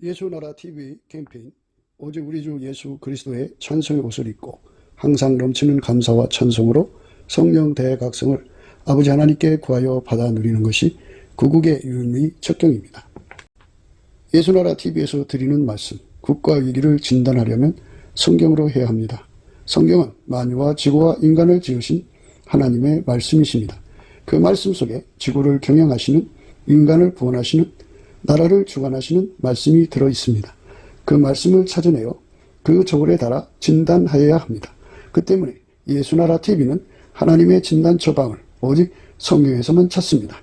예수나라 TV 캠페인 오직 우리 주 예수 그리스도의 찬송의 옷을 입고 항상 넘치는 감사와 찬송으로 성령 대각성을 아버지 하나님께 구하여 받아 누리는 것이 구국의 유일무이 척경입니다. 예수나라 TV에서 드리는 말씀, 국가 위기를 진단하려면 성경으로 해야 합니다. 성경은 만유와 지구와 인간을 지으신 하나님의 말씀이십니다. 그 말씀 속에 지구를 경영하시는, 인간을 구원하시는, 나라를 주관하시는 말씀이 들어있습니다. 그 말씀을 찾아내어 그 저울에 달아 진단하여야 합니다. 그 때문에 예수나라 TV는 하나님의 진단 처방을 오직 성경에서만 찾습니다.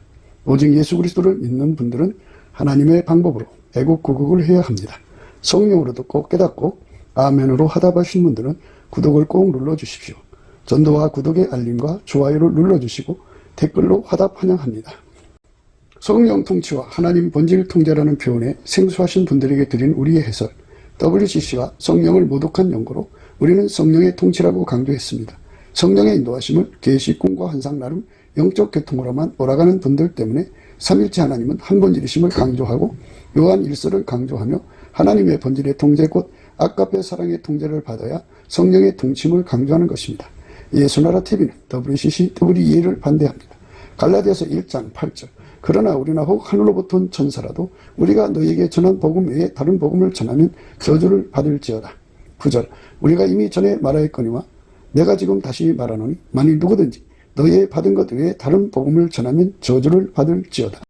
오직 예수 그리스도를 믿는 분들은 하나님의 방법으로 애국구국을 해야 합니다. 성령으로도 꼭 깨닫고 아멘으로 화답하신 분들은 구독을 꼭 눌러주십시오. 전도와 구독의 알림과 좋아요를 눌러주시고 댓글로 화답 환영합니다. 성령 통치와 하나님 본질 통제라는 표현에 생소하신 분들에게 드린 우리의 해설, WCC가 성령을 모독한 연고로 우리는 성령의 통치라고 강조했습니다. 성령의 인도하심을 계시, 꿈과 환상 나름 영적 계통으로만 몰아가는 분들 때문에 삼일체 하나님은 한 본질이심을 강조하고 요한 1서를 강조하며 하나님의 본질의 통제 곧 아까페 사랑의 통제를 받아야 성령의 통치임을 강조하는 것입니다. 예수나라 TV는 WCC, WEA를 반대합니다. 갈라디아서 1장 8절 그러나 우리나 혹 하늘로부터 온 천사라도 우리가 너희에게 전한 복음 외에 다른 복음을 전하면 저주를 받을지어다. 9절 우리가 이미 전에 말하였거니와 내가 지금 다시 말하노니 만일 누구든지 너희의 받은 것 외에 다른 복음을 전하면 저주를 받을지어다.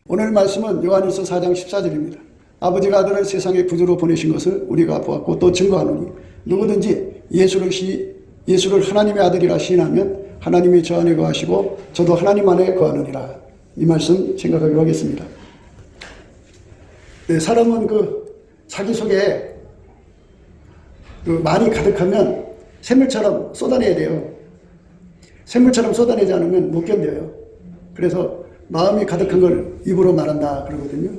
오늘 말씀은 요한일서 4장 14절입니다. 아버지가 아들을 세상에 구주로 보내신 것을 우리가 보았고 또 증거하노니 누구든지 예수를 하나님의 아들이라 시인하면 하나님이 저 안에 거하시고 저도 하나님 안에 거하느니라. 이 말씀 생각하기로 하겠습니다. 네, 사람은 자기 속에 말이 가득하면 샘물처럼 쏟아내야 돼요. 샘물처럼 쏟아내지 않으면 못 견뎌요. 그래서 마음이 가득한 걸 입으로 말한다 그러거든요.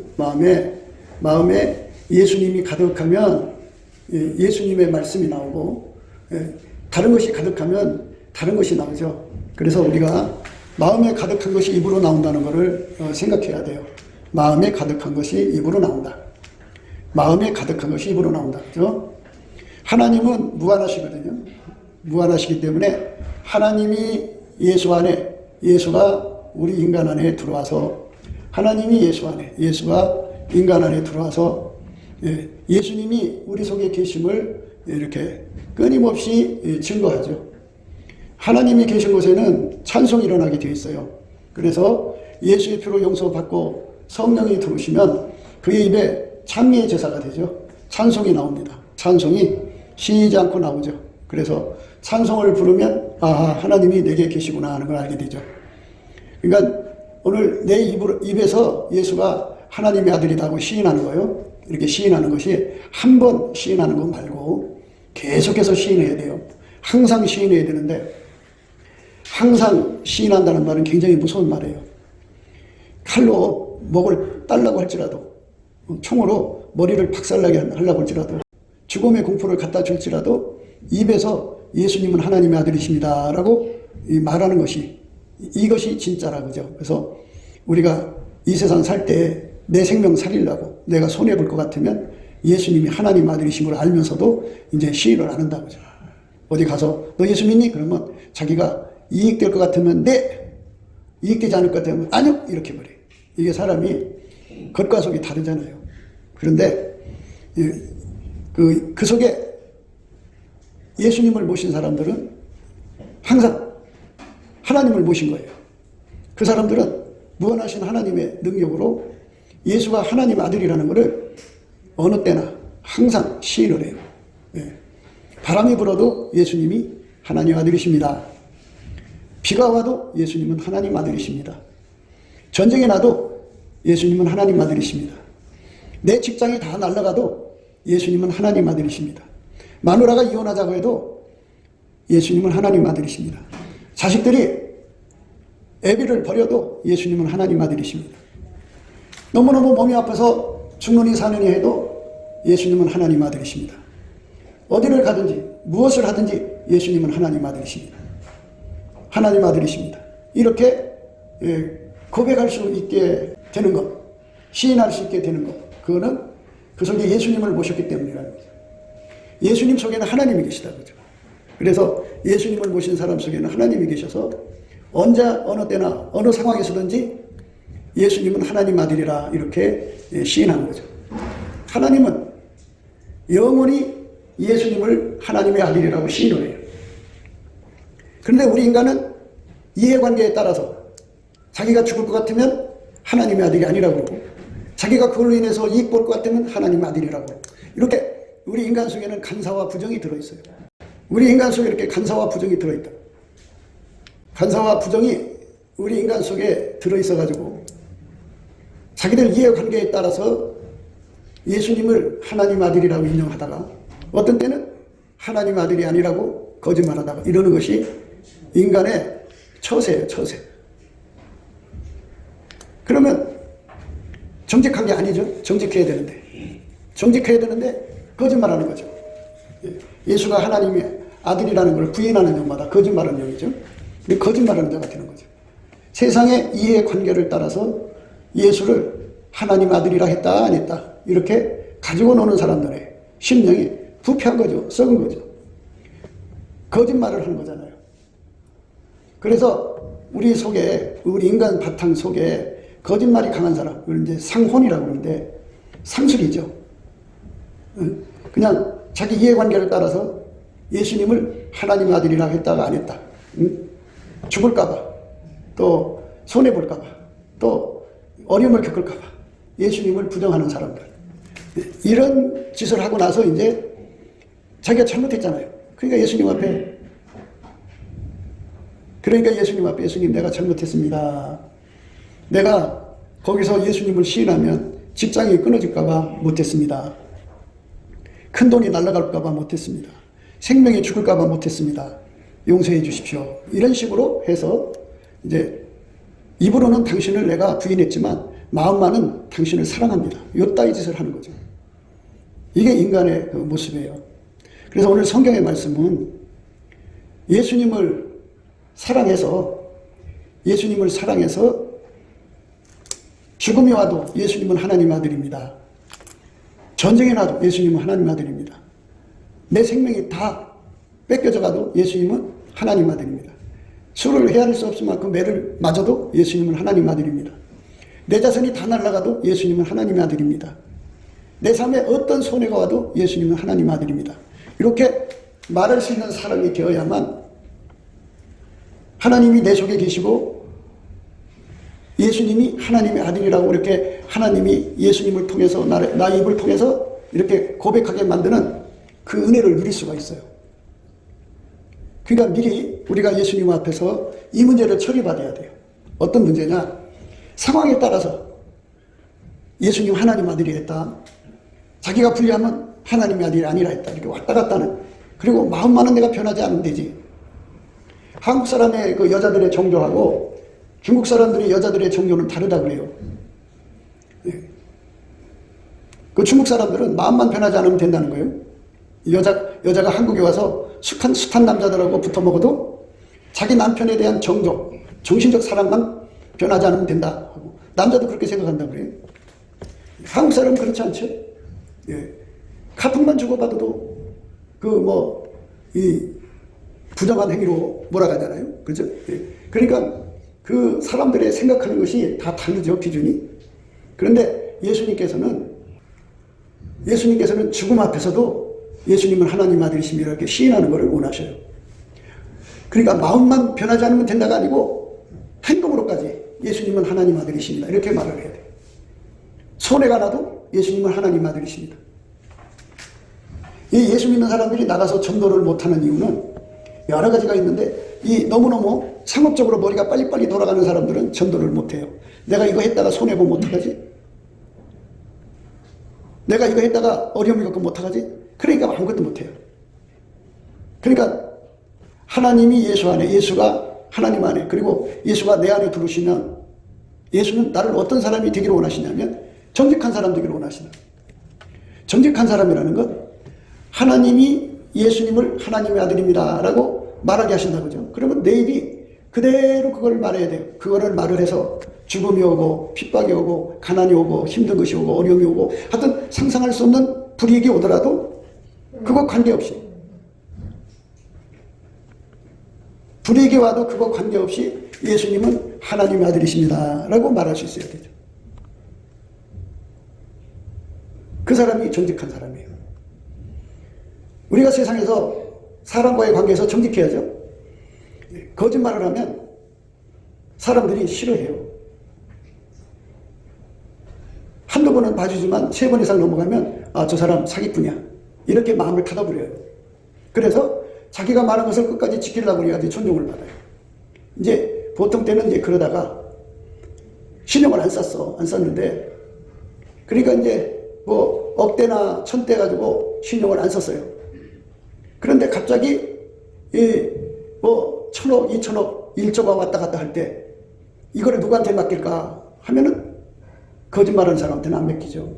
마음에 예수님이 가득하면 예수님의 말씀이 나오고 다른 것이 가득하면 다른 것이 나오죠. 그래서 우리가 마음에 가득한 것이 입으로 나온다는 것을 생각해야 돼요. 마음에 가득한 것이 입으로 나온다. 마음에 가득한 것이 입으로 나온다. 그죠? 하나님은 무한하시거든요. 무한하시기 때문에 하나님이 예수 안에, 예수가 우리 인간 안에 들어와서 하나님이 예수 안에, 예수가 인간 안에 들어와서 예수님이 우리 속에 계심을 이렇게 끊임없이 증거하죠. 하나님이 계신 곳에는 찬송이 일어나게 되어 있어요. 그래서 예수의 피로 용서받고 성령이 들어오시면 그의 입에 찬미의 제사가 되죠. 찬송이 나옵니다. 찬송이 쉬지 않고 나오죠. 그래서 찬송을 부르면 하나님이 내게 계시구나 하는 걸 알게 되죠. 그러니까 오늘 내 입에서 예수가 하나님의 아들이라고 시인하는 거예요. 이렇게 시인하는 것이 한 번 시인하는 거 말고 계속해서 시인해야 돼요. 항상 시인해야 되는데 항상 시인한다는 말은 굉장히 무서운 말이에요. 칼로 목을 따려고 할지라도, 총으로 머리를 박살나게 하려고 할지라도, 죽음의 공포를 갖다 줄지라도 입에서 예수님은 하나님의 아들이십니다 라고 말하는 것이, 이것이 진짜라고죠. 그래서 우리가 이 세상 살 때 내 생명 살리려고 내가 손해볼 것 같으면 예수님이 하나님 아들이신 걸 알면서도 이제 시인을 안 한다고죠. 어디 가서 너 예수 믿니? 그러면 자기가 이익될 것 같으면 네, 이익되지 않을 것 같으면 아니요, 이렇게 말해요. 이게 사람이 겉과 속이 다르잖아요. 그런데 그 속에 예수님을 모신 사람들은 항상 하나님을 모신 거예요. 그 사람들은 무한하신 하나님의 능력으로 예수가 하나님 아들이라는 것을 어느 때나 항상 시인을 해요. 바람이 불어도 예수님이 하나님 아들이십니다. 비가 와도 예수님은 하나님 아들이십니다. 전쟁이 나도 예수님은 하나님 아들이십니다. 내 직장이 다 날아가도 예수님은 하나님 아들이십니다. 마누라가 이혼하자고 해도 예수님은 하나님 아들이십니다. 자식들이 애비를 버려도 예수님은 하나님 아들이십니다. 너무너무 몸이 아파서 죽느니 사느니 해도 예수님은 하나님 아들이십니다. 어디를 가든지 무엇을 하든지 예수님은 하나님 아들이십니다. 하나님 아들이십니다. 이렇게 고백할 수 있게 되는 것, 시인할 수 있게 되는 것, 그거는 그 속에 예수님을 모셨기 때문이라는 거죠. 예수님 속에는 하나님이 계시다 그죠. 그래서 예수님을 모신 사람 속에는 하나님이 계셔서 언제 어느 때나 어느 상황에서든지 예수님은 하나님 아들이라 이렇게 시인하는 거죠. 하나님은 영원히 예수님을 하나님의 아들이라고 시인을 해요. 그런데 우리 인간은 이해관계에 따라서 자기가 죽을 것 같으면 하나님의 아들이 아니라고 그러고, 자기가 그걸로 인해서 이익 볼 것 같으면 하나님의 아들이라고 그러고, 이렇게 우리 인간 속에는 간사와 부정이 들어있어요. 우리 인간 속에 이렇게 간사와 부정이 들어있다. 간사와 부정이 우리 인간 속에 들어있어가지고 자기들 이해관계에 따라서 예수님을 하나님 아들이라고 인정하다가 어떤 때는 하나님 아들이 아니라고 거짓말하다가 이러는 것이 인간의 처세예요. 처세. 그러면 정직한 게 아니죠. 정직해야 되는데 거짓말하는 거죠. 예수가 하나님의 아들이라는 걸 부인하는 영마다 거짓말하는 영이죠. 근데 거짓말하는 자가 되는 거죠. 세상의 이해관계를 따라서 예수를 하나님 아들이라 했다 안 했다 이렇게 가지고 노는 사람들의 심령이 부패한 거죠. 썩은 거죠. 거짓말을 하는 거잖아요. 그래서 우리 속에, 우리 인간 바탕 속에 거짓말이 강한 사람, 그걸 이제 상혼이라고 그러는데 상술이죠. 그냥 자기 이해관계를 따라서 예수님을 하나님 아들이라 했다가 안 했다. 죽을까봐, 또 손해볼까봐, 또 어려움을 겪을까봐 예수님을 부정하는 사람들. 이런 짓을 하고 나서 이제 자기가 잘못했잖아요. 그러니까 예수님 앞에 예수님 내가 잘못했습니다. 내가 거기서 예수님을 시인하면 직장이 끊어질까봐 못했습니다. 큰 돈이 날아갈까봐 못했습니다. 생명이 죽을까봐 못했습니다. 용서해 주십시오. 이런 식으로 해서 이제 입으로는 당신을 내가 부인했지만 마음만은 당신을 사랑합니다. 요따위 짓을 하는 거죠. 이게 인간의 그 모습이에요. 그래서 오늘 성경의 말씀은 예수님을 사랑해서 죽음이 와도 예수님은 하나님 아들입니다. 전쟁이 나도 예수님은 하나님 아들입니다. 내 생명이 다 뺏겨져 가도 예수님은 하나님 아들입니다. 술을 헤아릴 수 없을 만큼 매를 맞아도 예수님은 하나님 아들입니다. 내 자손이 다 날아가도 예수님은 하나님의 아들입니다. 내 삶에 어떤 손해가 와도 예수님은 하나님 아들입니다. 이렇게 말할 수 있는 사람이 되어야만 하나님이 내 속에 계시고 예수님이 하나님의 아들이라고 이렇게 하나님이 예수님을 통해서 나 입을 통해서 이렇게 고백하게 만드는 그 은혜를 누릴 수가 있어요. 그러니까 미리 우리가 예수님 앞에서 이 문제를 처리받아야 돼요. 어떤 문제냐? 상황에 따라서 예수님 하나님 아들이 했다. 자기가 불리하면 하나님의 아들이 아니라 했다. 이렇게 왔다 갔다 하는. 그리고 마음만은 내가 변하지 않으면 되지. 한국 사람의 그 여자들의 정조하고 중국 사람들의 여자들의 정조는 다르다 그래요. 그 중국 사람들은 마음만 변하지 않으면 된다는 거예요. 여자가 한국에 와서 숱한 남자들하고 붙어 먹어도 자기 남편에 대한 정조, 정신적 사랑만 변하지 않으면 된다 하고, 남자도 그렇게 생각한다 그래요. 한국 사람은 그렇지 않죠. 카톡만 주고받아도 이 부정한 행위로 몰아가잖아요. 그죠? 그러니까 그 사람들의 생각하는 것이 다 다르죠, 기준이. 그런데 예수님께서는 죽음 앞에서도 예수님은 하나님 아들이십니다 이렇게 시인하는 것을 원하셔요. 그러니까 마음만 변하지 않으면 된다가 아니고 행동으로까지 예수님은 하나님 아들이십니다 이렇게 말을 해야 돼요. 손해가 나도 예수님은 하나님 아들이십니다. 이 예수 믿는 사람들이 나가서 전도를 못하는 이유는 여러 가지가 있는데, 이 너무너무 상업적으로 머리가 빨리빨리 돌아가는 사람들은 전도를 못해요. 내가 이거 했다가 손해보면 어떡하지? 내가 이거 했다가 어려움이 겪으면 어떡하지? 그러니까 아무것도 못해요. 그러니까 하나님이 예수 안에, 예수가 하나님 안에, 그리고 예수가 내 안에 들어오시면 예수는 나를 어떤 사람이 되기를 원하시냐면 정직한 사람 되기를 원하시는. 정직한 사람이라는 건 하나님이 예수님을 하나님의 아들입니다 라고 말하게 하신다고죠. 그러면 내 입이 그대로 그걸 말해야 돼요. 그거를 말을 해서 죽음이 오고 핍박이 오고 가난이 오고 힘든 것이 오고 어려움이 오고 하여튼 상상할 수 없는 불이익이 오더라도 그거 관계없이 불이익이 와도 그거 관계없이 예수님은 하나님의 아들이십니다 라고 말할 수 있어야 되죠. 그 사람이 정직한 사람이에요. 우리가 세상에서 사람과의 관계에서 정직해야죠. 거짓말을 하면 사람들이 싫어해요. 한두 번은 봐주지만 3번 이상 넘어가면 아, 저 사람 사기꾼이야 이렇게 마음을 닫아버려요. 그래서 자기가 말한 것을 끝까지 지키려고 해야지 존중을 받아요. 이제 보통 때는 이제 그러다가 신용을 안 썼는데 그러니까 이제 뭐 억대나 천대 가지고 신용을 안 썼어요. 그런데 갑자기 뭐 1,000억, 2,000억, 1조가 왔다 갔다 할 때 이거를 누구한테 맡길까 하면은 거짓말하는 사람한테는 안 맡기죠.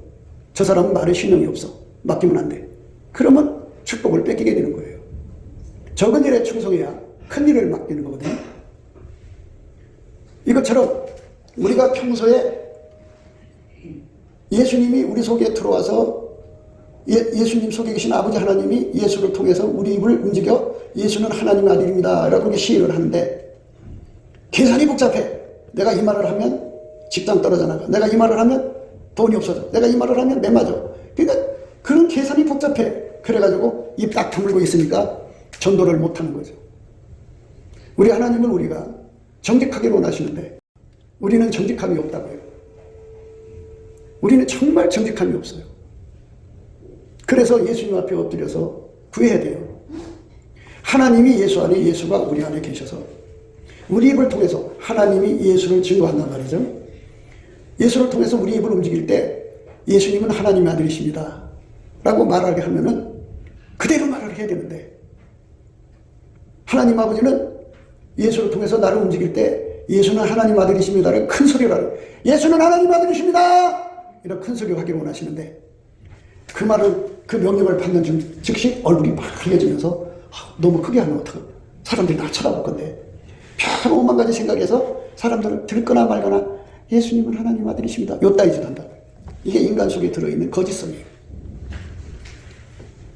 저 사람은 말에 신용이 없어. 맡기면 안 돼. 그러면 축복을 뺏기게 되는 거예요. 적은 일에 충성해야 큰 일을 맡기는 거거든요. 이것처럼 우리가 평소에 예수님이 우리 속에 들어와서 예수님 속에 계신 아버지 하나님이 예수를 통해서 우리 입을 움직여 예수는 하나님의 아들입니다 라고 시인을 하는데 계산이 복잡해. 내가 이 말을 하면 직장 떨어져 나가. 내가 이 말을 하면 돈이 없어져. 내가 이 말을 하면 매 맞아. 그러니까 그런 계산이 복잡해. 그래가지고 입 딱 다물고 있으니까 전도를 못하는 거죠. 우리 하나님은 우리가 정직하게 원하시는데 우리는 정직함이 없다고요. 우리는 정말 정직함이 없어요. 그래서 예수님 앞에 엎드려서 구해야 돼요. 하나님이 예수 안에, 예수가 우리 안에 계셔서 우리 입을 통해서 하나님이 예수를 증거한단 말이죠. 예수를 통해서 우리 입을 움직일 때 예수님은 하나님의 아들이십니다 라고 말하게 하면은 그대로 말을 해야 되는데 하나님 아버지는 예수를 통해서 나를 움직일 때 예수는 하나님 아들이십니다를 큰 소리로 하는 예수는 하나님 아들이십니다 이런 큰 소리로 하기를 원하시는데 그 말을 그 명령을 받는 즉시 얼굴이 막 흘려지면서 너무 크게 하면 어떡해. 사람들이 나 쳐다볼 건데 별 5만 가지 생각해서 사람들을 들거나 말거나 예수님은 하나님 아들이십니다 요따위 짓 한다. 이게 인간 속에 들어있는 거짓성이에요.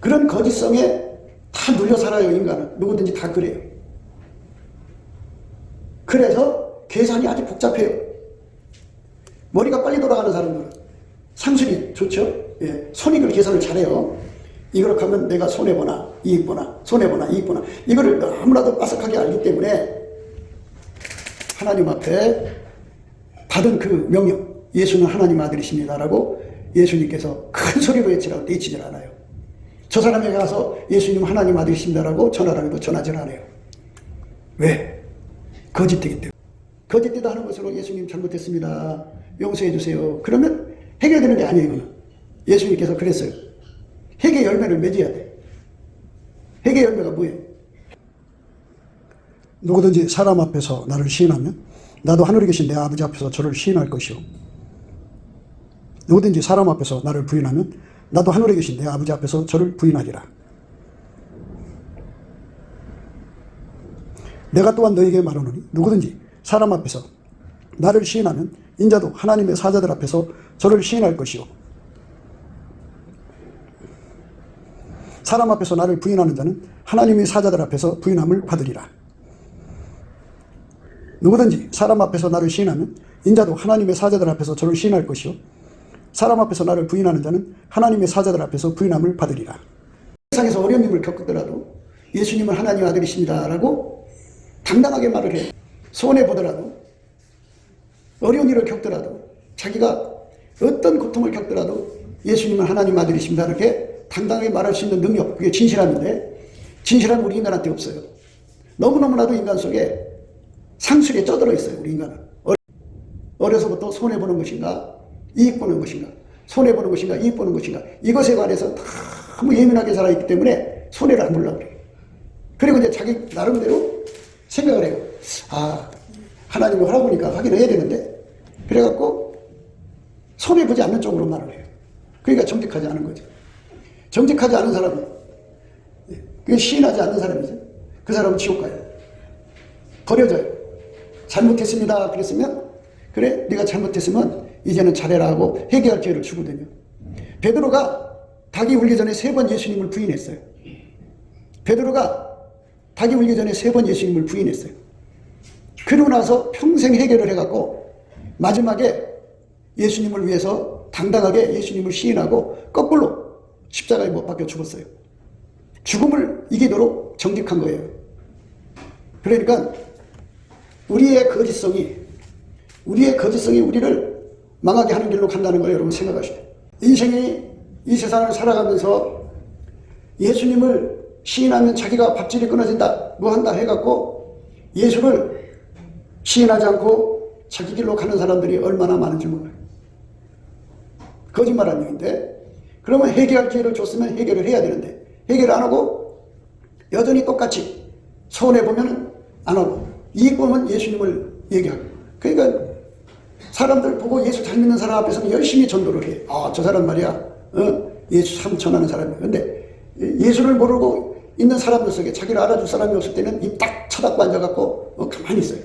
그런 거짓성에 다 눌려 살아요. 인간은 누구든지 다 그래요. 그래서 계산이 아주 복잡해요. 머리가 빨리 돌아가는 사람들은 상술이 좋죠. 예, 손익을 계산을 잘해요. 이걸 하면 내가 손해보나 이익보나 손해보나 이익보나 이거를 너무나도 빠삭하게 알기 때문에 하나님 앞에 받은 그 명령 예수는 하나님 아들이십니다 라고 예수님께서 큰 소리로 외치라고 외치질 않아요. 저 사람에게 가서 예수님 하나님 아들이십니다 라고 전하라고 해도 전하질 않아요. 왜? 거짓되기 때문에. 거짓되다 하는 것으로 예수님 잘못했습니다 용서해 주세요 그러면 해결되는 게 아니에요. 이거는 예수님께서 그랬어요. 회개 열매를 맺어야 돼. 회개 열매가 뭐예요? 누구든지 사람 앞에서 나를 시인하면 나도 하늘에 계신 내 아버지 앞에서 저를 시인할 것이요. 누구든지 사람 앞에서 나를 부인하면 나도 하늘에 계신 내 아버지 앞에서 저를 부인하리라. 내가 또한 너에게 말하노니 누구든지 사람 앞에서 나를 시인하면 인자도 하나님의 사자들 앞에서 저를 시인할 것이요. 사람 앞에서 나를 부인하는 자는 하나님의 사자들 앞에서 부인함을 받으리라. 누구든지 사람 앞에서 나를 시인하면 인자도 하나님의 사자들 앞에서 저를 시인할 것이요. 사람 앞에서 나를 부인하는 자는 하나님의 사자들 앞에서 부인함을 받으리라. 세상에서 어려운 일을 겪더라도 예수님은 하나님의 아들이십니다 라고 당당하게 말을 해요. 손해보더라도 어려운 일을 겪더라도 자기가 어떤 고통을 겪더라도 예수님은 하나님 아들이십니다 이렇게 당당하게 말할 수 있는 능력, 그게 진실함인데 진실함 우리 인간한테 없어요. 너무너무나도 인간 속에 상술에 쪄들어 있어요. 우리 인간은 어려서부터 손해보는 것인가 이익 보는 것인가 손해보는 것인가 이익 보는 것인가 이것에 관해서 너무 예민하게 살아있기 때문에 손해를 안 보려고 그래요. 그리고 이제 자기 나름대로 생각을 해요. 아, 하나님이 하라보니까 하기는 해야 되는데 그래갖고 손해보지 않는 쪽으로 말을 해요. 그러니까 정직하지 않은 거죠. 정직하지 않은 사람은 그게 시인하지 않는 사람이죠. 그 사람은 지옥 가요. 버려져요. 잘못했습니다 그랬으면 그래 네가 잘못했으면 이제는 잘해라 하고 회개할 기회를 주거든요. 베드로가 닭이 울기 전에 3번 예수님을 부인했어요. 베드로가 닭이 울기 전에 3번 예수님을 부인했어요. 그러고 나서 평생 해결을 해갖고 마지막에 예수님을 위해서 당당하게 예수님을 시인하고 거꾸로 십자가에 못 박혀 죽었어요. 죽음을 이기도록 정직한 거예요. 그러니까 우리의 거짓성이 우리를 망하게 하는 길로 간다는 걸 여러분 생각하셔야 돼요. 인생이 이 세상을 살아가면서 예수님을 시인하면 자기가 밥줄이 끊어진다 뭐 한다 해갖고 예수를 시인하지 않고 자기 길로 가는 사람들이 얼마나 많은지 몰라요. 거짓말하는 얘기인데, 그러면 해결할 기회를 줬으면 해결을 해야 되는데 해결을 안 하고 여전히 똑같이 손해보면 안 하고 이익 보면 예수님을 얘기하고. 그러니까 사람들 보고 예수 잘 믿는 사람 앞에서는 열심히 전도를 해. 아, 저 사람 말이야 예수 참 전하는 사람이야. 근데 예수를 모르고 있는 사람들 속에 자기를 알아줄 사람이 없을 때는 입 딱 쳐닫고 앉아갖고 가만히 있어요.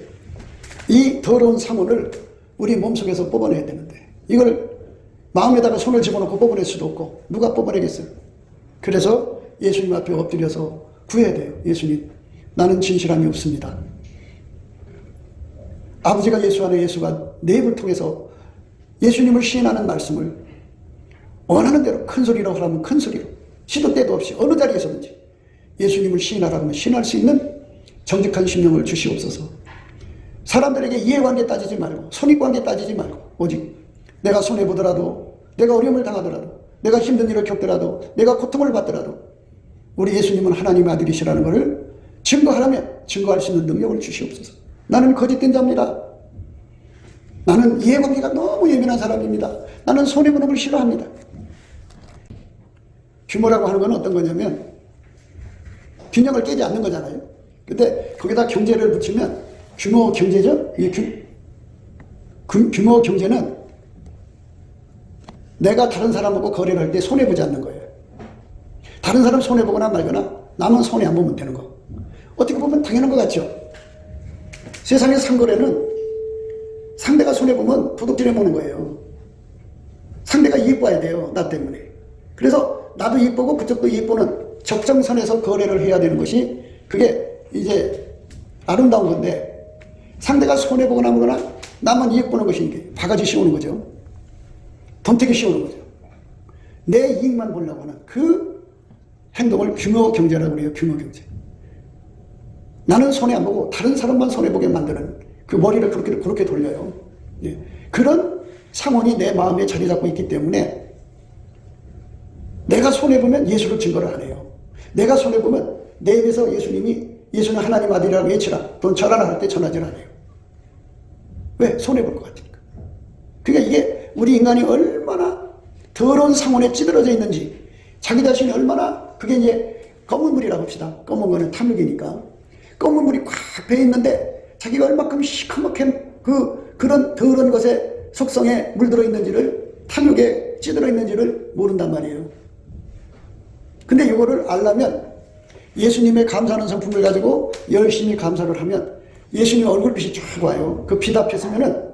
이 더러운 상혼을 우리 몸속에서 뽑아내야 되는데 이걸 마음에다가 손을 집어넣고 뽑아낼 수도 없고 누가 뽑아내겠어요. 그래서 예수님 앞에 엎드려서 구해야 돼요. 예수님, 나는 진실함이 없습니다. 아버지가 예수 안에 예수가 내 입을 통해서 예수님을 시인하는 말씀을 원하는 대로 큰 소리로 하라면 큰 소리로, 시도 때도 없이 어느 자리에서든지 예수님을 시인하라고 하면 시인할 수 있는 정직한 심령을 주시옵소서. 사람들에게 이해관계 따지지 말고 선입관계 따지지 말고 오직 내가 손해보더라도, 내가 어려움을 당하더라도, 내가 힘든 일을 겪더라도, 내가 고통을 받더라도 우리 예수님은 하나님의 아들이시라는 것을 증거하라면 증거할 수 있는 능력을 주시옵소서. 나는 거짓된 자입니다. 나는 이해관계가 너무 예민한 사람입니다. 나는 손해보는 걸 싫어합니다. 규모라고 하는 건 어떤 거냐면 균형을 깨지 않는 거잖아요. 근데 거기다 경제를 붙이면 규모 경제죠. 이 규모 경제는 내가 다른 사람하고 거래를 할 때 손해보지 않는 거예요. 다른 사람 손해보거나 말거나 나만 손해 안 보면 되는 거. 어떻게 보면 당연한 것 같죠. 세상의 상거래는 상대가 손해보면 도둑질해 보는 거예요. 상대가 이익 봐야 돼요. 나 때문에. 그래서 나도 이익 보고 그쪽도 이익 보는 적정선에서 거래를 해야 되는 것이 그게 이제 아름다운 건데, 상대가 손해보거나 뭐거나 나만 이익 보는 것이 이게 바가지 씌우는 거죠. 덤태기 씌우는 거죠. 내 이익만 보려고 하는 그 행동을 규모 경제라고 그래요. 규모 경제. 나는 손해 안 보고 다른 사람만 손해보게 만드는 그 머리를 그렇게 돌려요. 예. 그런 상황이 내 마음에 자리 잡고 있기 때문에 내가 손해보면 예수를 증거를 안 해요. 내가 손해보면 내 입에서 예수는 하나님 아들이라고 외치라. 돈 전하라 할 때 전하질 않아요. 왜? 손해볼 것 같으니까. 그러니까 이게 우리 인간이 얼마나 더러운 상온에 찌들어져 있는지, 자기 자신이 얼마나, 그게 이제 검은 물이라고 합시다. 검은 거는 탐욕이니까. 검은 물이 꽉 배어 있는데 자기가 얼마큼 시커멓게 그런 더러운 것에 속성에 물들어 있는지를, 탐욕에 찌들어 있는지를 모른단 말이에요. 근데 이거를 알려면 예수님의 감사하는 성품을 가지고 열심히 감사를 하면 예수님 얼굴빛이 쫙 와요. 그 빛 앞에 서면은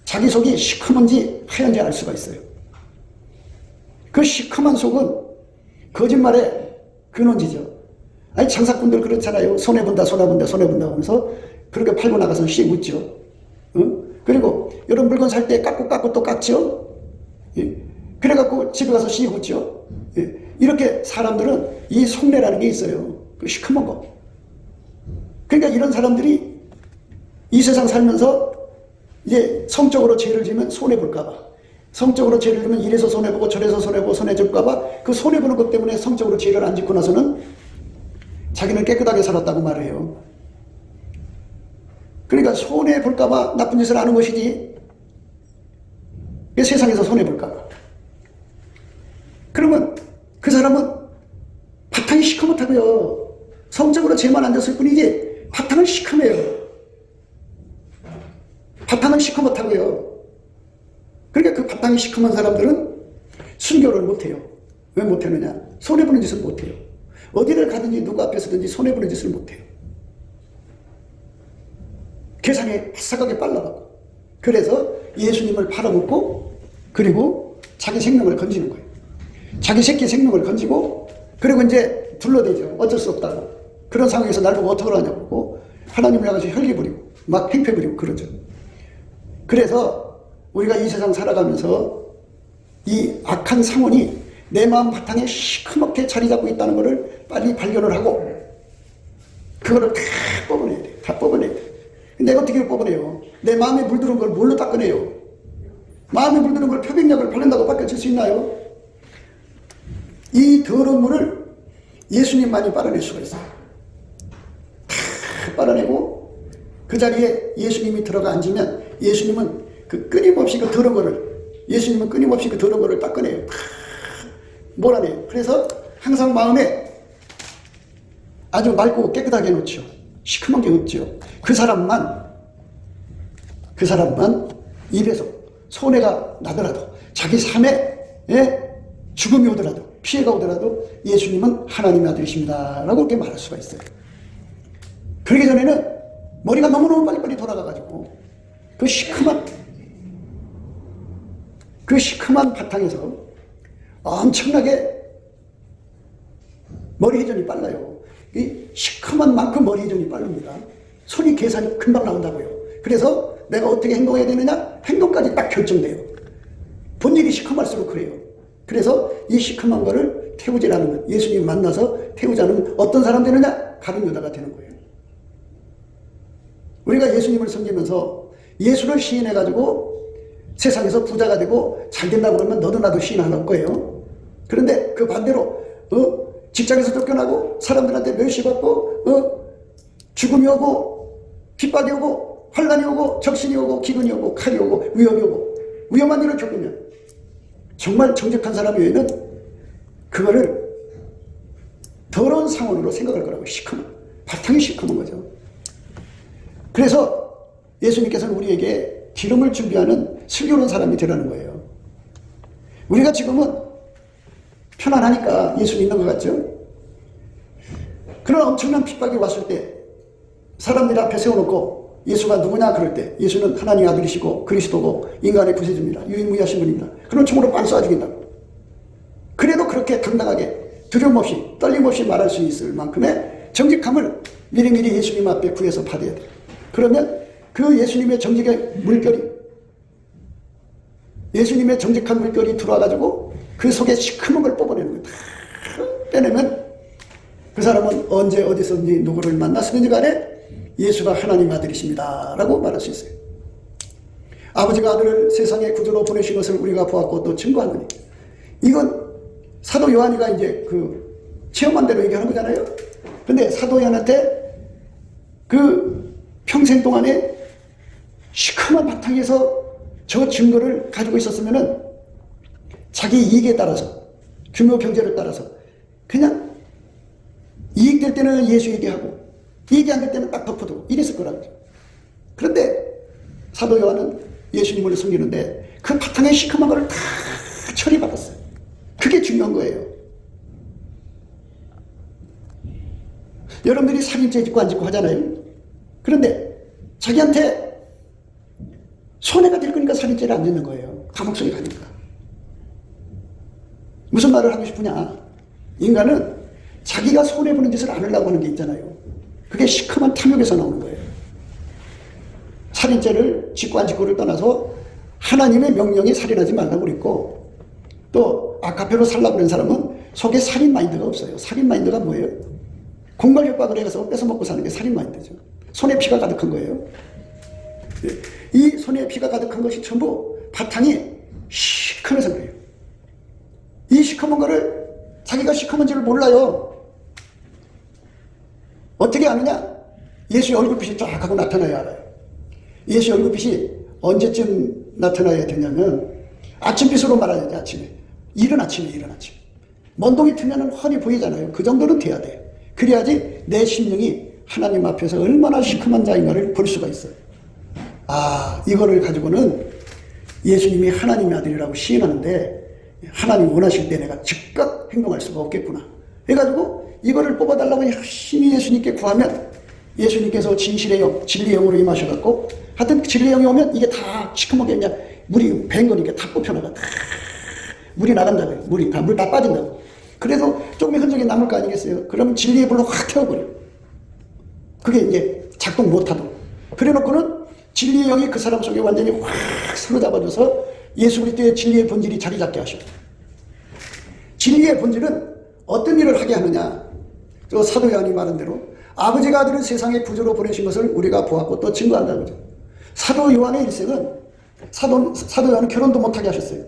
자기 속이 시커먼지 하얀지 알 수가 있어요. 그 시커먼 속은 거짓말의 근원지죠. 아니, 장사꾼들 그렇잖아요. 손해본다 하면서 그렇게 팔고 나가서 씩 웃죠. 그리고 이런 물건 살 때 깎고 또 깎죠. 예. 그래갖고 집에 가서 씩 웃죠. 예. 이렇게 사람들은 이 속내라는 게 있어요. 그 시커먼 거. 그러니까 이런 사람들이 이 세상 살면서 이제 성적으로 죄를 지면 손해볼까봐, 성적으로 죄를 지면 이래서 손해보고 저래서 손해보고 손해줄까봐 그 손해보는 것 때문에 성적으로 죄를 안 짓고 나서는 자기는 깨끗하게 살았다고 말해요. 그러니까 손해볼까봐 나쁜 짓을 하는 것이지 세상에서 손해볼까봐. 그러면 그 사람은 바탕이 시커멓다고요. 성적으로 죄만 안 졌을 뿐이지 바탕은 시커매요. 바탕은 시커멓다고요. 그러니까 그 바탕이 시커먼 사람들은 순교를 못해요. 왜 못하느냐? 손해보는 짓을 못해요. 어디를 가든지 누구 앞에서든지 손해보는 짓을 못해요. 계산이 바삭하게 빨라가고 그래서 예수님을 팔아먹고 그리고 자기 생명을 건지는 거예요. 자기 새끼 생명을 건지고 그리고 이제 둘러대죠. 어쩔 수 없다고. 그런 상황에서 날 보고 어떻게 하냐고 하나님을 향해서 혈기 부리고 막 팽패 부리고 그러죠. 그래서 우리가 이 세상 살아가면서 이 악한 상원이 내 마음 바탕에 시커멓게 자리 잡고 있다는 것을 빨리 발견을 하고 그거를 다 뽑아내야 돼. 다 뽑아내야 돼. 내가 어떻게 뽑아내요? 내 마음에 물들은 걸 뭘로 닦아내요? 마음에 물드는 걸 표백약을 바른다고 바뀌어질 수 있나요? 이 더러운 물을 예수님만이 빨아낼 수가 있어요. 다 빨아내고 그 자리에 예수님이 들어가 앉으면 예수님은 그 끊임없이 그 더러운 거를 예수님은 끊임없이 그 더러운 거를 닦아내요. 다 몰아내요. 그래서 항상 마음에 아주 맑고 깨끗하게 놓죠. 시커먼 게 없죠. 그 사람만 입에서 손해가 나더라도 자기 삶에 죽음이 오더라도 피해가 오더라도 예수님은 하나님의 아들이십니다 라고 그렇게 말할 수가 있어요. 그러기 전에는 머리가 너무너무 빨리빨리 돌아가가지고 그 시커먼 바탕에서 엄청나게 머리 회전이 빨라요. 이 시커먼 만큼 머리 회전이 빠릅니다. 손이 계산이 금방 나온다고요. 그래서 내가 어떻게 행동해야 되느냐? 행동까지 딱 결정돼요. 본일이 시커멀수록 그래요. 그래서 이 시커먼 거를 태우지라는 것, 예수님 만나서 태우자는 어떤 사람 되느냐? 가룟 유다가 되는 거예요. 우리가 예수님을 섬기면서 예수를 시인해가지고 세상에서 부자가 되고 잘 된다고 그러면 너도 나도 시인하는 거예요. 그런데 그 반대로 직장에서 쫓겨나고 사람들한테 멸시받고 죽음이 오고 핍박이 오고 환란이 오고 적신이 오고 기근이 오고 칼이 오고 위험이 오고 위험한 일을 겪으면 정말 정직한 사람 외에는 그거를 더러운 상황으로 생각할 거라고. 시커먼 바탕이 시커먼 거죠. 그래서 예수님께서는 우리에게 기름을 준비하는 슬기로운 사람이 되라는 거예요. 우리가 지금은 편안하니까 예수 믿는 것 같죠? 그런 엄청난 핍박이 왔을 때 사람들 앞에 세워놓고 예수가 누구냐 그럴 때 예수는 하나님의 아들이시고 그리스도고 인간의 구세주입니다. 유일무이하신 분입니다. 그런 총으로 빵 쏴 죽인다고. 그래도 그렇게 당당하게 두려움 없이 떨림 없이 말할 수 있을 만큼의 정직함을 미리미리 예수님 앞에 구해서 받아야 돼요. 그러면 그 예수님의 정직의 물결이 예수님의 정직한 물결이 들어와가지고 그 속에 시커먼 걸 뽑아내는 거예요. 다 빼내면 그 사람은 언제 어디서든지 누구를 만났으든지 간에 예수가 하나님 아들이십니다 라고 말할 수 있어요. 아버지가 아들을 세상의 구주로 보내신 것을 우리가 보았고 또 증거하느니, 이건 사도 요한이가 이제 그 체험한 대로 얘기하는 거잖아요. 근데 사도 요한한테 그 평생 동안에 시커먼 바탕에서 저 증거를 가지고 있었으면은 자기 이익에 따라서 규모 경제를 따라서 그냥 이익될 때는 예수 얘기하고 이익이 안 될 때는 딱 덮어두고 이랬을 거라고. 그런데 사도 요한은 예수님을 섬기는데 그 바탕에 시커먼 거를 다 처리받았어요. 그게 중요한 거예요. 여러분들이 살인죄 짓고 안 짓고 하잖아요. 그런데 자기한테 손해가 될 거니까 살인죄를 안 짓는 거예요. 감옥 속에 가니까. 무슨 말을 하고 싶으냐? 인간은 자기가 손해보는 짓을 안 하려고 하는 게 있잖아요. 그게 시커먼 탐욕에서 나오는 거예요. 살인죄를 짓고 안 짓고를 떠나서 하나님의 명령에 살인하지 말라고 그랬고, 또 아카페로 살라고 그런 사람은 속에 살인 마인드가 없어요. 살인 마인드가 뭐예요? 공갈 협박을 해서 뺏어먹고 사는 게 살인 마인드죠. 손에 피가 가득한 거예요. 이 손에 피가 가득한 것이 전부 바탕이 시커매서 그래요. 이 시커먼 거를 자기가 시커먼지를 몰라요. 어떻게 아느냐? 예수의 얼굴빛이 쫙 하고 나타나야 알아요. 예수의 얼굴빛이 언제쯤 나타나야 되냐면 아침빛으로 말하야지. 아침에 이른 아침에 먼동이 트면 훤히 보이잖아요. 그 정도는 돼야 돼요. 그래야지 내 심령이 하나님 앞에서 얼마나 시커먼 자인가를 볼 수가 있어요. 아, 이거를 가지고는 예수님이 하나님의 아들이라고 시인하는데 하나님 원하실 때 내가 즉각 행동할 수가 없겠구나 해가지고 이거를 뽑아달라고 열심히 예수님께 구하면 예수님께서 진실의 영, 진리의 영으로 임하셔갖고 하여튼 진리의 영이 오면 이게 다 시커멓게 그냥 물이 밴 거니까 다 뽑혀나가. 물이 나간다고요. 물 다 빠진다고. 그래도 조금의 흔적이 남을 거 아니겠어요? 그러면 진리의 불로 확 태워버려. 그게 이제 작동 못하도록. 그래 놓고는 진리의 영이 그 사람 속에 완전히 확 사로잡아줘서 예수 그리스도의 진리의 본질이 자리 잡게 하셔. 진리의 본질은 어떤 일을 하게 하느냐. 저 사도 요한이 말한 대로 아버지가 아들을 세상에 구주로 보내신 것을 우리가 보았고 또 증거한다는 거죠. 사도 요한의 일생은 사도 요한은 결혼도 못하게 하셨어요.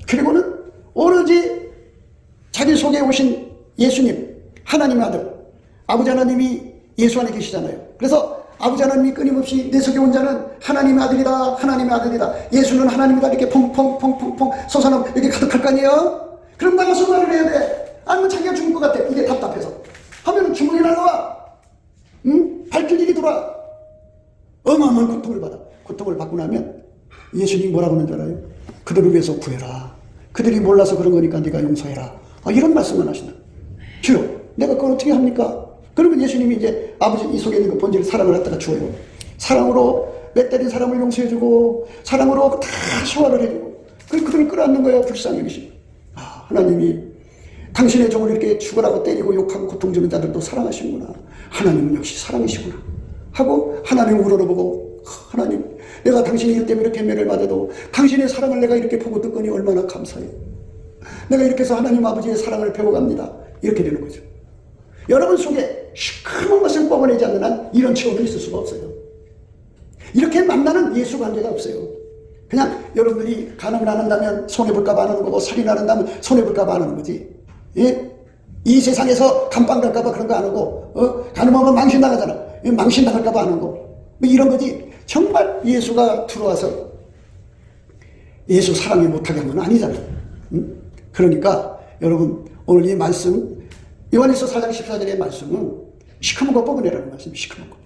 그리고는 오로지 자기 속에 오신 예수님, 하나님의 아들, 아버지 하나님이 예수 안에 계시잖아요. 그래서 아버지 하나님이 끊임없이 내 속에 온 자는 하나님의 아들이다, 하나님의 아들이다. 예수는 하나님이다. 이렇게 펑펑펑펑펑 솟아나면 이렇게 가득할 거 아니에요? 그럼 나가서 말을 해야 돼. 아니면 자기가 죽을 것 같아. 이게 답답해서. 하면 주문이 날라와. 발길 일이 돌아. 어마어마한 고통을 받아. 고통을 받고 나면 예수님이 뭐라고 하는 줄 알아요? 그들을 위해서 구해라. 그들이 몰라서 그런 거니까 네가 용서해라. 이런 말씀을 하신다. 주여, 내가 그걸 어떻게 합니까? 그러면 예수님이 이제 아버지 이 속에 있는 그 본질 사랑을 갖다가 주어요. 사랑으로 맷때린 사람을 용서해주고 사랑으로 다 소화를 해주고 그들을 끌어안는 거예요. 불쌍히 여기시. 하나님이 당신의 종을 이렇게 죽으라고 때리고 욕하고 고통 주는 자들도 사랑하시는구나. 하나님은 역시 사랑이시구나 하고 하나님을 우러러보고 하나님, 내가 당신이 일 때문에 이렇게 매를 맞아도 당신의 사랑을 내가 이렇게 보고 듣거니 얼마나 감사해요. 내가 이렇게 해서 하나님 아버지의 사랑을 배워갑니다. 이렇게 되는 거죠. 여러분 속에 시커먼 것을 뽑아내지 않는 한 이런 체험이 있을 수가 없어요. 이렇게 만나는 예수 관계가 없어요. 그냥 여러분들이 간음을 안 한다면 손해볼까 봐 안 하는 거고, 살인 안 한다면 손해볼까 봐 안 하는 거지. 예? 이 세상에서 감방 갈까 봐 그런 거 안 하고, 간음하면 망신 나가잖아. 망신 나갈까 봐 안 하고, 뭐 이런 거지. 정말 예수가 들어와서 예수 사랑이 못하게 하는 건 아니잖아요. 그러니까 여러분, 오늘 이 말씀, 요한일서 4장 14절의 말씀은 시커먼 거 뽑아내라는 말씀, 시커먼 거.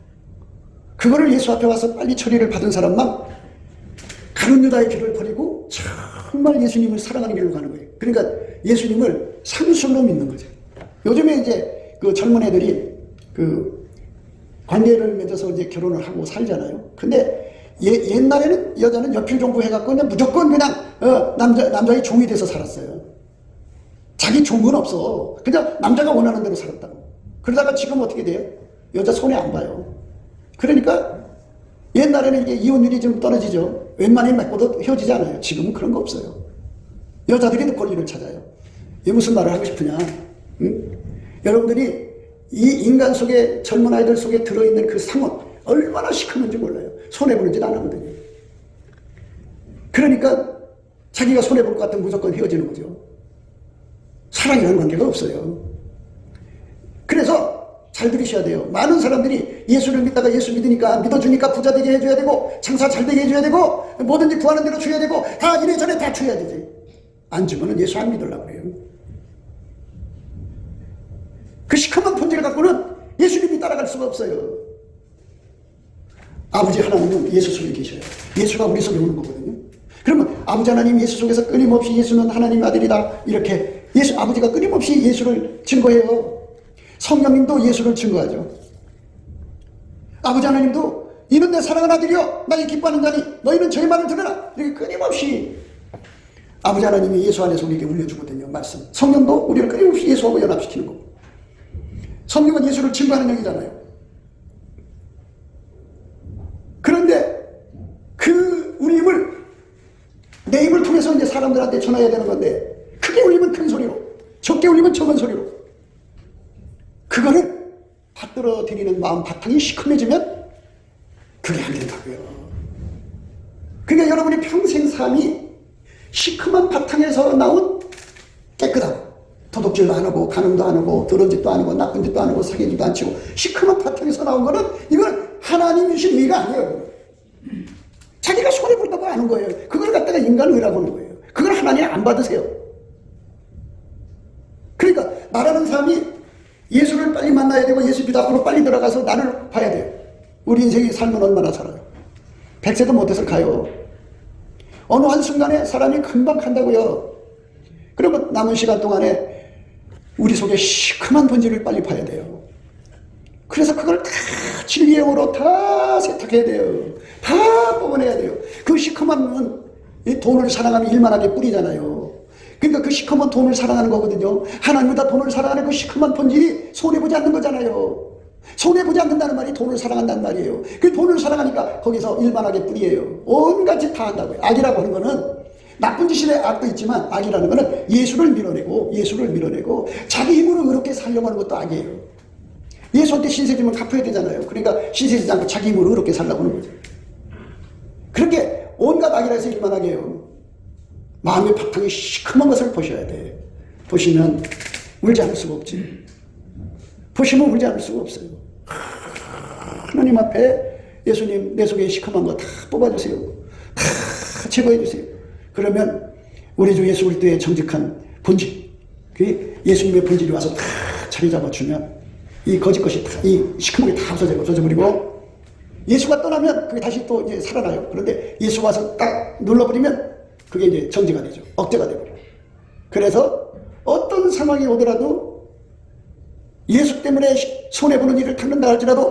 그거를 예수 앞에 와서 빨리 처리를 받은 사람만 가룟 유다의 길을 버리고 정말 예수님을 사랑하는 길로 가는 거예요. 그러니까 예수님을 상술로 믿는 거죠. 요즘에 이제 그 젊은 애들이 그 관계를 맺어서 이제 결혼을 하고 살잖아요. 근데 옛날에는 여자는 여필종부 해갖고 그냥 무조건 그냥 남자의 종이 돼서 살았어요. 자기 종은 없어. 그냥 남자가 원하는 대로 살았다고. 그러다가 지금 어떻게 돼요? 여자 손해 안 봐요. 그러니까 옛날에는 이게 이혼율이 좀 떨어지죠. 웬만히 맺고도 헤어지지 않아요. 지금은 그런 거 없어요. 여자들이 더 권리를 찾아요. 이 무슨 말을 하고 싶으냐? 여러분들이 이 인간 속에, 젊은 아이들 속에 들어있는 그 상은 얼마나 시커먼지 몰라요. 손해보는지도 안 하거든요. 그러니까 자기가 손해볼 것 같으면 무조건 헤어지는 거죠. 사랑이라는 관계가 없어요. 그래서 잘 들으셔야 돼요. 많은 사람들이 예수를 믿다가 예수 믿으니까 믿어주니까 부자 되게 해줘야 되고 장사 잘 되게 해줘야 되고 뭐든지 구하는 대로 줘야 되고 다 이래저래 다 줘야 되지. 안 주면 예수 안 믿으려고 그래요. 그 시커먼 본질을 갖고는 예수님이 따라갈 수가 없어요. 아버지 하나님은 예수 속에 계셔요. 예수가 우리 속에 오는 거거든요. 그러면 아버지 하나님 예수 속에서 끊임없이 예수는 하나님의 아들이다. 이렇게 아버지가 끊임없이 예수를 증거해요. 성령님도 예수를 증거하죠. 아버지 하나님도 이는 내 사랑하는 아들이여 나의 기뻐하는 자니 너희는 저의 말을 들으라. 이렇게 끊임없이 아버지 하나님이 예수 안에서 우리에게 울려주거든요. 말씀. 성령도 우리를 끊임없이 예수하고 연합시키는 거고. 성령은 예수를 증거하는 영이잖아요. 그런데 그 울림을 내 입을 통해서 이제 사람들한테 전해야 되는 건데 크게 울리면 큰 소리로, 적게 울리면 적은 소리로. 그거를 받들어 드리는 마음 바탕이 시커매지면 그게 안 된다고요. 그러니까 여러분이 평생 삶이 시커먼 바탕에서 나온 깨끗하고 도둑질도 안 하고 간음도 안 하고 더러운 짓도 안 하고 나쁜 짓도 안 하고 사기질도 안 치고 시커먼 바탕에서 나온 거는 이건 하나님 주신 의가 아니에요. 자기가 손해볼다고 하는 거예요. 그걸 갖다가 인간 의라고 하는 거예요. 그걸 하나님 안 받으세요. 그러니까 나라는 사람이 예수를 빨리 만나야 되고 예수 빛 앞으로 빨리 들어가서 나를 봐야 돼요. 우리 인생의 삶은 얼마나 살아요. 100세도 못해서 가요. 어느 한순간에 사람이 금방 간다고요. 그러면 남은 시간 동안에 우리 속에 시큼한 본질을 빨리 봐야 돼요. 그래서 그걸 다 진리의 영으로 다 세탁해야 돼요. 다 뽑아내야 돼요. 그 시커먼 돈을 사랑하면 일만하게 뿌리잖아요. 그러니까 그 시커먼 돈을 사랑하는 거거든요. 하나님보다 돈을 사랑하는 그 시커먼 본질이 손해보지 않는 거잖아요. 손해보지 않는다는 말이 돈을 사랑한다는 말이에요. 그 돈을 사랑하니까 거기서 일만하게 뿌리예요. 온갖 짓 다 한다고요. 악이라고 하는 거는 나쁜 짓의 악도 있지만, 악이라는 거는 예수를 밀어내고 자기 힘으로 그렇게 살려고 하는 것도 악이에요. 예수한테 신세지면 갚아야 되잖아요. 그러니까 신세지지 않고 자기 힘으로 그렇게 살려고 하는 거죠. 그렇게 온갖 악이라 해서 일만 하게 해요. 마음의 바탕이 시커먼 것을 보셔야 돼. 보시면 울지 않을 수가 없지. 보시면 울지 않을 수가 없어요. 하나님 앞에 예수님 내 속에 시커먼 거 다 뽑아주세요. 다 제거해주세요. 그러면 우리 주 예수 그리스도의 정직한 본질, 그 예수님의 본질이 와서 다 자리 잡아주면 이 거짓 것이 다, 이 시커멓게 다 없어져버리고 예수가 떠나면 그게 다시 또 이제 살아나요. 그런데 예수가 와서 딱 눌러버리면 그게 이제 정지가 되죠. 억제가 되버려요. 그래서 어떤 상황이 오더라도 예수 때문에 손해보는 일을 당는다 할지라도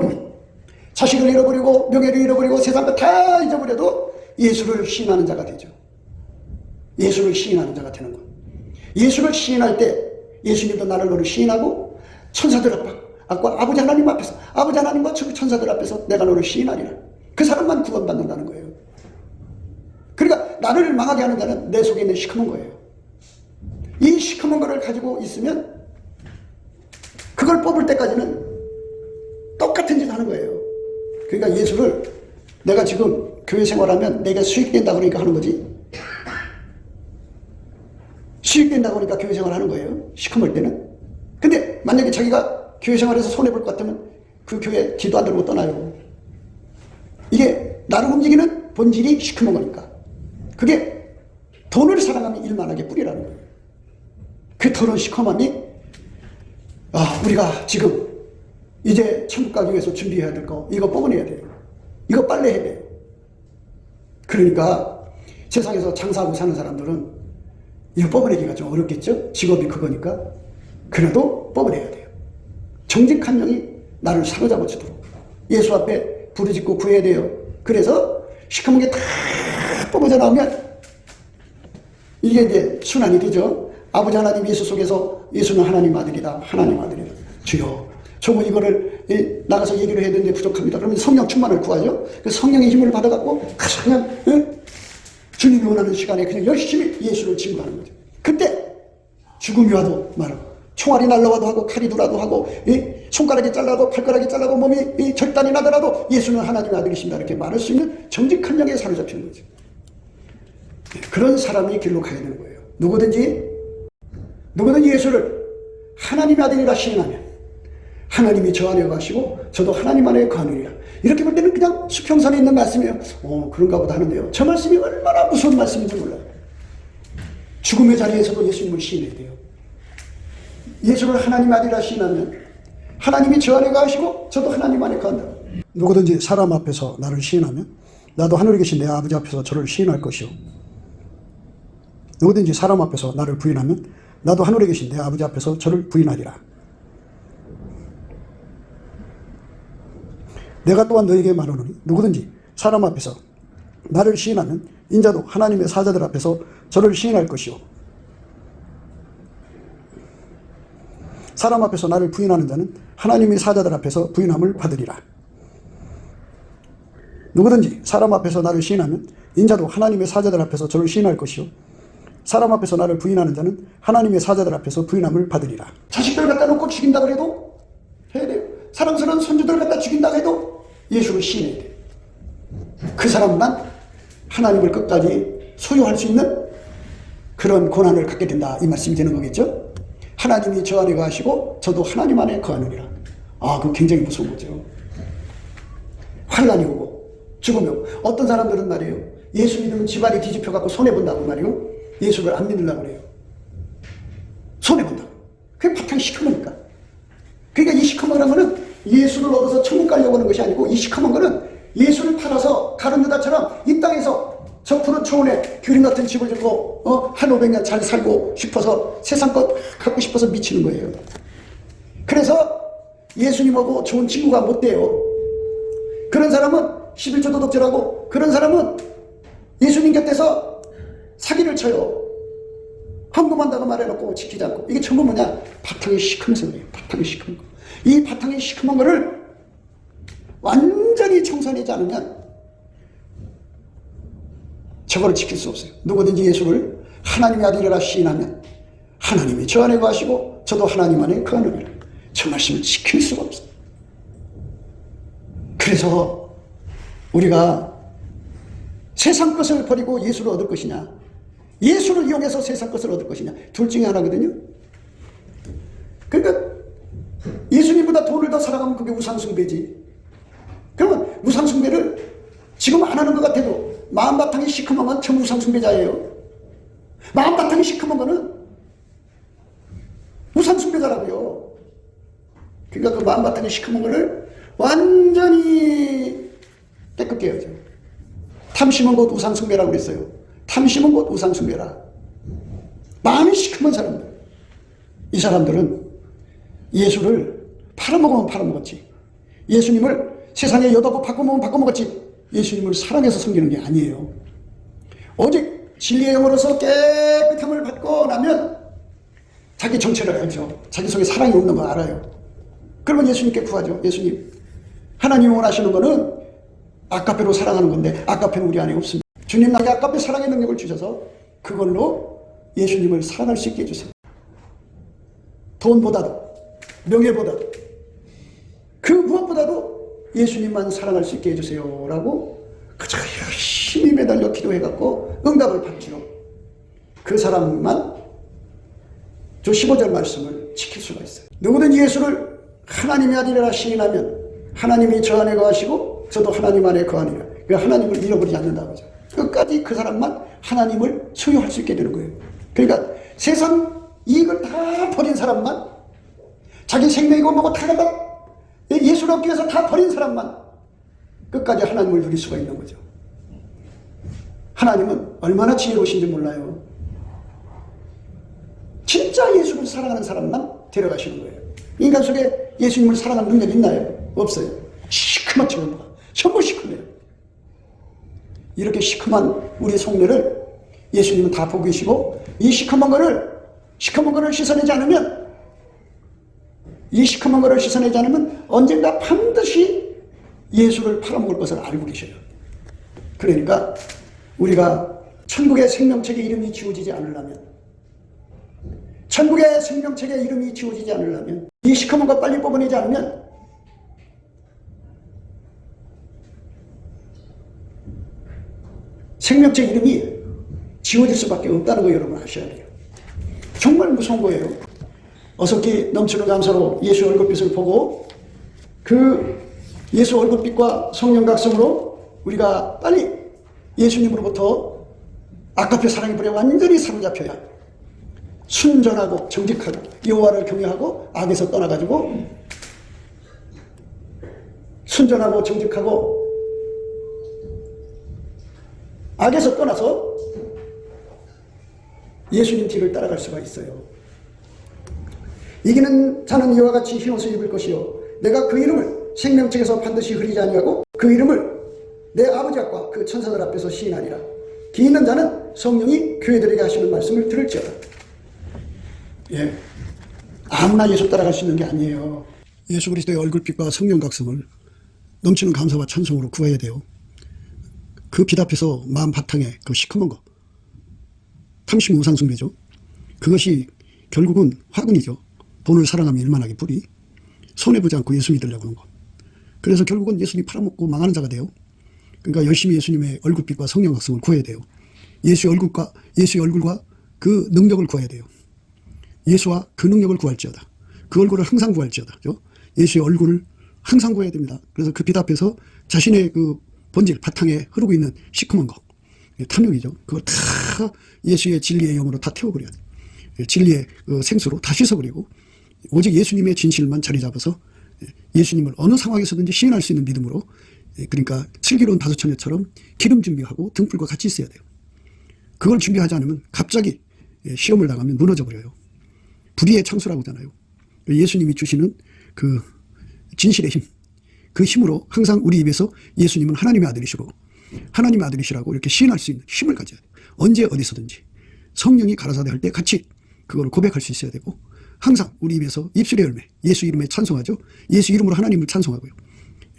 자식을 잃어버리고 명예를 잃어버리고 세상 거 다 잊어버려도 예수를 시인하는 자가 되죠. 예수를 시인하는 자가 되는 것. 예수를 시인할 때 예수님도 나를 너를 시인하고 천사들 앞과 아버지 하나님 앞에서, 아버지 하나님과 천사들 앞에서 내가 너를 시인하리라. 그 사람만 구원받는다는 거예요. 그러니까 나를 망하게 하는 자는 내 속에 있는 시커먼 거예요. 이 시커먼 거를 가지고 있으면 그걸 뽑을 때까지는 똑같은 짓 하는 거예요. 그러니까 예수를 내가 지금 교회 생활하면 내가 수익된다 그러니까 하는 거지. 수익된다고 하니까 교회 생활 하는 거예요. 시커멀 때는. 근데 만약에 자기가 교회 생활에서 손해볼 것 같으면 그 교회 기도 안 들고 떠나요. 이게 나를 움직이는 본질이 시커먼 거니까. 그게 돈을 사랑하면 일만하게 뿌리라는 거예요. 그 더러운 시커먼이 우리가 지금 이제 천국 가기 위해서 준비해야 될 거 이거 뽑아내야 돼요. 이거 빨래 해야 돼요. 그러니까 세상에서 장사하고 사는 사람들은 이거 뽑아내기가 좀 어렵겠죠? 직업이 그거니까. 그래도 뽑아내야 돼요. 정직한 영이 나를 사로잡아 주도록 예수 앞에 부르짖고 구해야 돼요. 그래서 시커먼 게 다 뽑아져 나오면 이게 이제 순환이 되죠. 아버지 하나님 예수 속에서 예수는 하나님 아들이다. 하나님 아들이다. 주여, 저거 이거를 나가서 얘기를 해야 되는데 부족합니다. 그러면 성령 충만을 구하죠. 그 성령의 힘을 받아갖고 가서 그냥 주님이 원하는 시간에 그냥 열심히 예수를 증거하는 거죠. 그때 죽음이 와도 말하고 총알이 날라와도 하고 칼이 돌아도 하고 손가락이 잘라도 발가락이 잘라도 몸이 절단이 나더라도 예수는 하나님의 아들이십니다. 이렇게 말할 수 있는 정직한 영에 사로잡히는 거죠. 그런 사람이 길로 가야 되는 거예요. 누구든지 예수를 하나님의 아들이라 시인하면 하나님이 저 안에 가시고 저도 하나님 안에 거하느니라. 이렇게 볼 때는 그냥 수평선에 있는 말씀이에요. 그런가 보다 하는데요. 저 말씀이 얼마나 무서운 말씀인지 몰라요. 죽음의 자리에서도 예수님을 시인해야 돼요. 예수를 하나님 아들이라 시인하면 하나님이 저 안에 가시고 저도 하나님 안에 거한다. 누구든지 사람 앞에서 나를 시인하면 나도 하늘에 계신 내 아버지 앞에서 저를 시인할 것이요. 누구든지 사람 앞에서 나를 부인하면 나도 하늘에 계신 내 아버지 앞에서 저를 부인하리라. 내가 또한 너에게 말하노니 누구든지 사람 앞에서 나를 시인하면 인자도 하나님의 사자들 앞에서 저를 시인할 것이요. 사람 앞에서 나를 부인하는 자는 하나님의 사자들 앞에서 부인함을 받으리라. 누구든지 사람 앞에서 나를 시인하면 인자도 하나님의 사자들 앞에서 저를 시인할 것이요. 사람 앞에서 나를 부인하는 자는 하나님의 사자들 앞에서 부인함을 받으리라. 자식들 갖다 놓고 죽인다 그래도 해야 돼요. 사랑스러운 손주들 갖다 죽인다 해도 예수를 시인해야 돼요. 그 사람만 하나님을 끝까지 소유할 수 있는 그런 권한을 갖게 된다. 이 말씀이 되는 거겠죠. 하나님이 저 안에 거하시고 저도 하나님 안에 거하느니라. 그거 굉장히 무서운 거죠. 환난이 오고 죽음이 오고 어떤 사람들은 말이에요. 예수 믿으면 집안이 뒤집혀갖고 손해본다고 말이에요. 예수를 안 믿으려고 그래요. 손해본다고. 그게 바탕이 시커머니까. 그러니까 이 시커먼 거는 예수를 얻어서 천국 가려고 하는 것이 아니고 이 시커먼 거는 예수를 팔아서 가룟 유다처럼 이 땅에서 저 푸른 초원에 규림 같은 집을 짓고 한 500년 잘 살고 싶어서 세상 것 갖고 싶어서 미치는 거예요. 그래서 예수님하고 좋은 친구가 못 돼요. 그런 사람은 11조 도덕질하고, 그런 사람은 예수님 곁에서 사기를 쳐요. 헌금한다고 말해놓고 지키지 않고. 이게 전부 뭐냐? 바탕이 시커면서 그래요. 바탕이 시커먼 거. 이 바탕이 시커먼 거를 완전히 청산하지 않으면 저거를 지킬 수 없어요. 누구든지 예수를 하나님의 아들이라 시인하면 하나님이 저 안에 거하시고 저도 하나님 안에 거하느니라. 저 말씀을 지킬 수가 없어요. 그래서 우리가 세상 것을 버리고 예수를 얻을 것이냐, 예수를 이용해서 세상 것을 얻을 것이냐, 둘 중에 하나거든요. 그러니까 예수님보다 돈을 더 사랑하면 그게 우상숭배지. 그러면 우상숭배를 지금 안 하는 것 같아도 마음바탕이 시커먼 건 참 우상숭배자예요. 마음바탕이 시커먼 거는 우상숭배자라고요. 그러니까 그 마음바탕이 시커먼 거를 완전히 깨끗게 해야죠. 탐심은 곧 우상숭배라고 그랬어요. 탐심은 곧 우상숭배라. 마음이 시커먼 사람들, 이 사람들은 예수를 팔아먹으면 팔아먹었지, 예수님을 세상에 여다고 바꿔먹으면 바꿔먹었지, 예수님을 사랑해서 섬기는 게 아니에요. 오직 진리의 영으로서 깨끗함을 받고 나면 자기 정체를 알죠. 자기 속에 사랑이 없는 거 알아요. 그러면 예수님께 구하죠. 예수님, 하나님이 원하시는 거는 아까페로 사랑하는 건데 아까페는 우리 안에 없습니다. 주님, 나에게 아까페 사랑의 능력을 주셔서 그걸로 예수님을 사랑할 수 있게 해주세요. 돈보다도 명예보다도 그 무엇보다도 예수님만 사랑할 수 있게 해주세요 라고 그저 열심히 매달려 기도해갖고 응답을 받죠. 그 사람만 저 15절 말씀을 지킬 수가 있어요. 누구든지 예수를 하나님의 아들이라 시인하면 하나님이 저 안에 거하시고 저도 하나님 안에 거하니라. 그 하나님을 잃어버리지 않는다고 하죠. 끝까지 그 사람만 하나님을 소유할 수 있게 되는 거예요. 그러니까 세상 이익을 다 버린 사람만, 자기 생명이고 뭐고 다 예수를 얻기 위해서 다 버린 사람만 끝까지 하나님을 누릴 수가 있는 거죠. 하나님은 얼마나 지혜로우신지 몰라요. 진짜 예수를 사랑하는 사람만 데려가시는 거예요. 인간 속에 예수님을 사랑하는 능력이 있나요? 없어요. 시커멓죠. 전부 시커매요. 이렇게 시커먼 우리 속내를 예수님은 다 보고 계시고, 이 시커먼 거를 씻어내지 않으면, 이 시커먼 거를 씻어내지 않으면 언젠가 반드시 예수를 팔아먹을 것을 알고 계셔요. 그러니까 우리가 천국의 생명책에 이름이 지워지지 않으려면, 천국의 생명책에 이름이 지워지지 않으려면, 이 시커먼 거 빨리 뽑아내지 않으면 생명책 이름이 지워질 수밖에 없다는 거 여러분 아셔야 돼요. 정말 무서운 거예요. 어석기 넘치는 감사로 예수 얼굴빛을 보고 그 예수 얼굴빛과 성령 각성으로 우리가 빨리 예수님으로부터 아까페 사랑의 불에 완전히 사로잡혀야 순전하고 정직하고 여호와를 경외하고 악에서 떠나가지고 순전하고 정직하고 악에서 떠나서 예수님 뒤를 따라갈 수가 있어요. 이기는 자는 이와 같이 흰 옷을 입을 것이요 내가 그 이름을 생명책에서 반드시 흐리지 아니하고 그 이름을 내 아버지 앞과 그 천사들 앞에서 시인하리라. 기 있는 자는 성령이 교회들에게 하시는 말씀을 들을지어다. 예, 아무나 예수 따라갈 수 있는 게 아니에요. 예수 그리스도의 얼굴빛과 성령 각성을 넘치는 감사와 찬송으로 구해야 돼요. 그 빛 앞에서 마음 바탕에 그 시커먼 거, 탐심 우상숭배죠. 그것이 결국은 화근이죠. 돈을 사랑하면 일만하게 뿌리, 손해보지 않고 예수 믿으려고 하는 것. 그래서 결국은 예수님 팔아먹고 망하는 자가 돼요. 그러니까 열심히 예수님의 얼굴빛과 성령 각성을 구해야 돼요. 예수의 얼굴과 그 능력을 구해야 돼요. 예수와 그 능력을 구할지어다. 그 얼굴을 항상 구할지어다. 그죠? 예수의 얼굴을 항상 구해야 됩니다. 그래서 그 빛 앞에서 자신의 그 본질, 바탕에 흐르고 있는 시커먼 거, 탐욕이죠. 그걸 다 예수의 진리의 영으로 다 태워버려야 돼요. 진리의 그 생수로 다 씻어버리고 오직 예수님의 진실만 자리 잡아서 예수님을 어느 상황에서든지 시인할 수 있는 믿음으로, 그러니까 슬기로운 다소처녀처럼 기름 준비하고 등불과 같이 있어야 돼요. 그걸 준비하지 않으면 갑자기 시험을 당하면 무너져 버려요. 불의의 창수라고 하잖아요. 예수님이 주시는 그 진실의 힘, 그 힘으로 항상 우리 입에서 예수님은 하나님의 아들이시라고 이렇게 시인할 수 있는 힘을 가져야 돼요. 언제 어디서든지 성령이 가라사대 할 때 같이 그걸 고백할 수 있어야 되고, 항상 우리 입에서 입술의 열매, 예수 이름에 찬송하죠. 예수 이름으로 하나님을 찬송하고요.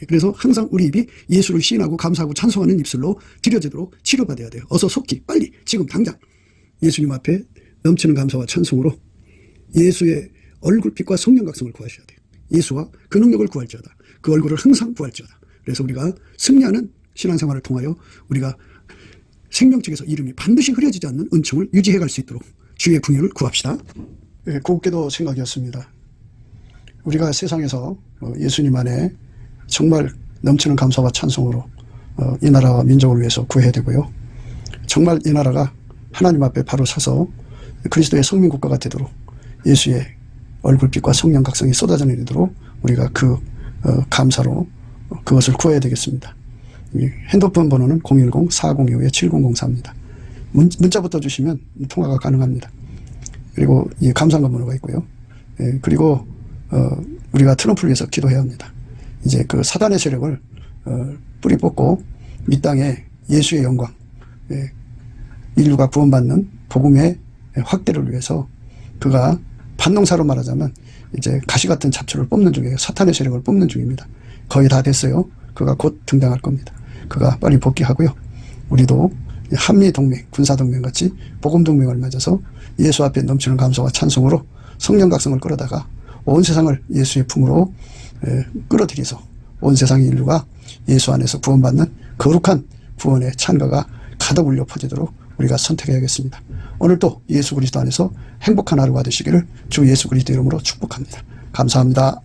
그래서 항상 우리 입이 예수를 시인하고 감사하고 찬송하는 입술로 드려지도록 치료받아야 돼요. 어서 속히 빨리 지금 당장 예수님 앞에 넘치는 감사와 찬송으로 예수의 얼굴빛과 성령각성을 구하셔야 돼요. 예수와 그 능력을 구할지어다. 그 얼굴을 항상 구할지어다. 그래서 우리가 승리하는 신앙생활을 통하여 우리가 생명책에서 이름이 반드시 흐려지지 않는 은총을 유지해 갈 수 있도록 주의 긍휼을 구합시다. 네, 곱게도 생각이었습니다. 우리가 세상에서 예수님 안에 정말 넘치는 감사와 찬송으로 이 나라와 민족을 위해서 구해야 되고요. 정말 이 나라가 하나님 앞에 바로 서서 그리스도의 성민국가가 되도록 예수의 얼굴빛과 성령 각성이 쏟아져 내리도록 우리가 그 감사로 그것을 구해야 되겠습니다. 핸드폰 번호는 010-4025-7004입니다. 문자부터 주시면 통화가 가능합니다. 그리고 이 감사한 번호가 있고요. 그리고 우리가 트럼프를 위해서 기도해야 합니다. 이제 그 사단의 세력을 뿌리 뽑고 이 땅에 예수의 영광, 인류가 구원받는 복음의 확대를 위해서 그가 반농사로 말하자면 이제 가시 같은 잡초를 뽑는 중이에요. 사탄의 세력을 뽑는 중입니다. 거의 다 됐어요. 그가 곧 등장할 겁니다. 그가 빨리 복귀하고요. 우리도 한미동맹, 군사동맹 같이 복음동맹을 맺어서 예수 앞에 넘치는 감사와 찬송으로 성령각성을 끌어다가 온 세상을 예수의 품으로 끌어들여서 온 세상의 인류가 예수 안에서 구원받는 거룩한 구원의 찬가가 가득 울려 퍼지도록 우리가 선택해야겠습니다. 오늘도 예수 그리스도 안에서 행복한 하루가 되시기를 주 예수 그리스도 이름으로 축복합니다. 감사합니다.